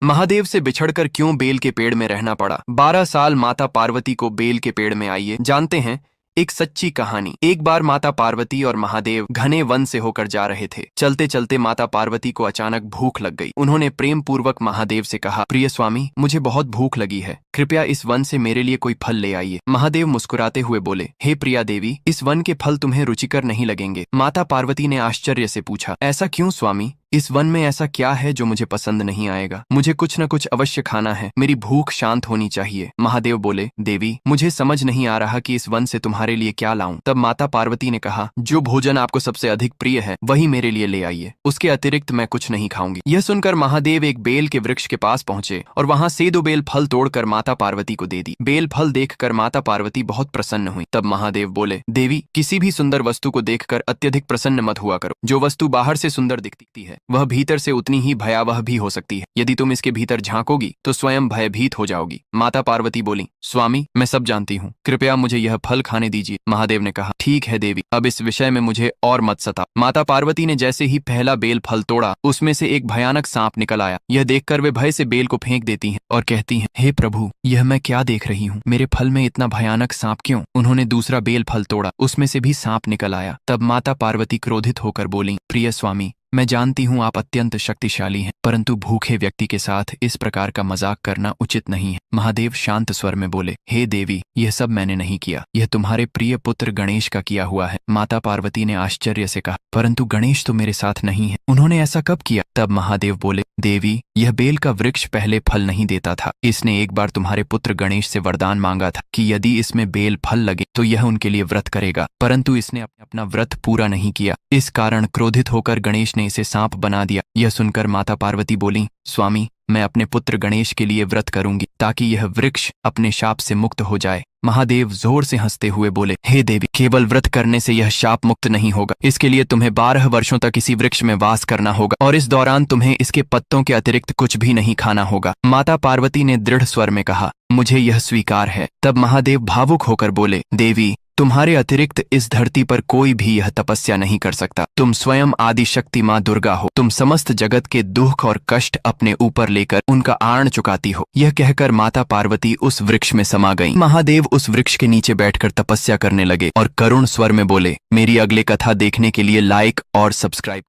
महादेव से बिछड़कर क्यों बेल के पेड़ में रहना पड़ा। 12 साल माता पार्वती को बेल के पेड़ में आइए जानते हैं एक सच्ची कहानी। एक बार माता पार्वती और महादेव घने वन से होकर जा रहे थे। चलते चलते माता पार्वती को अचानक भूख लग गई। उन्होंने प्रेम पूर्वक महादेव से कहा, प्रिय स्वामी, मुझे बहुत भूख लगी है, कृपया इस वन से मेरे लिए कोई फल ले आइए। महादेव मुस्कुराते हुए बोले, हे प्रिया देवी, इस वन के फल तुम्हें रुचिकर नहीं लगेंगे। माता पार्वती ने आश्चर्य से पूछा, ऐसा क्यों स्वामी? इस वन में ऐसा क्या है जो मुझे पसंद नहीं आएगा? मुझे कुछ न कुछ अवश्य खाना है, मेरी भूख शांत होनी चाहिए। महादेव बोले, देवी, मुझे समझ नहीं आ रहा कि इस वन से तुम्हारे लिए क्या लाऊं। तब माता पार्वती ने कहा, जो भोजन आपको सबसे अधिक प्रिय है वही मेरे लिए ले आइए, उसके अतिरिक्त मैं कुछ नहीं खाऊंगी। यह सुनकर महादेव एक बेल के वृक्ष के पास पहुंचे और वहां से 2 बेल फल तोड़कर माता पार्वती को दे दी। बेल फल देखकर माता पार्वती बहुत प्रसन्न हुई। तब महादेव बोले, देवी, किसी भी सुंदर वस्तु को देखकर अत्यधिक प्रसन्न मत हुआ करो। जो वस्तु बाहर से सुंदर दिखती है वह भीतर से उतनी ही भयावह भी हो सकती है। यदि तुम इसके भीतर झांकोगी तो स्वयं भयभीत हो जाओगी। माता पार्वती बोली, स्वामी, मैं सब जानती हूँ, कृपया मुझे यह फल खाने दीजिए। महादेव ने कहा, ठीक है देवी, अब इस विषय में मुझे और मत सता। माता पार्वती ने जैसे ही पहला बेल फल तोड़ा, उसमें से एक भयानक सांप निकल आया। यह देखकर वे भय से बेल को फेंक देती हैं और कहती हैं, हे प्रभु, यह मैं क्या देख रही हूँ? मेरे फल में इतना भयानक सांप क्यों? उन्होंने दूसरा बेल फल तोड़ा, उसमें से भी सांप निकल आया। तब माता पार्वती क्रोधित होकर बोली, प्रिय स्वामी, मैं जानती हूँ आप अत्यंत शक्तिशाली हैं, परंतु भूखे व्यक्ति के साथ इस प्रकार का मजाक करना उचित नहीं है। महादेव शांत स्वर में बोले, हे देवी, यह सब मैंने नहीं किया, यह तुम्हारे प्रिय पुत्र गणेश का किया हुआ है। माता पार्वती ने आश्चर्य से कहा, परंतु गणेश तो मेरे साथ नहीं है, उन्होंने ऐसा कब किया? तब महादेव बोले, देवी, यह बेल का वृक्ष पहले फल नहीं देता था। इसने एक बार तुम्हारे पुत्र गणेश से वरदान मांगा था कि यदि इसमें बेल फल लगे तो यह उनके लिए व्रत करेगा, परंतु इसने अपना व्रत पूरा नहीं किया। इस कारण क्रोधित होकर गणेश ने इसे सांप बना दिया। यह सुनकर माता पार्वती बोली, स्वामी, मैं अपने पुत्र गणेश के लिए व्रत करूंगी ताकि यह वृक्ष अपने शाप से मुक्त हो जाए। महादेव जोर से हंसते हुए बोले, हे देवी, केवल व्रत करने से यह शाप मुक्त नहीं होगा। इसके लिए तुम्हें 12 वर्षों तक इसी वृक्ष में वास करना होगा और इस दौरान तुम्हें इसके पत्तों के अतिरिक्त कुछ भी नहीं खाना होगा। माता पार्वती ने दृढ़ स्वर में कहा, मुझे यह स्वीकार है। तब महादेव भावुक होकर बोले, देवी, तुम्हारे अतिरिक्त इस धरती पर कोई भी यह तपस्या नहीं कर सकता। तुम स्वयं आदि शक्ति माँ दुर्गा हो। तुम समस्त जगत के दुख और कष्ट अपने ऊपर लेकर उनका आर्ण चुकाती हो। यह कहकर माता पार्वती उस वृक्ष में समा गईं। महादेव उस वृक्ष के नीचे बैठकर तपस्या करने लगे और करुण स्वर में बोले, मेरी अगली कथा देखने के लिए लाइक और सब्सक्राइब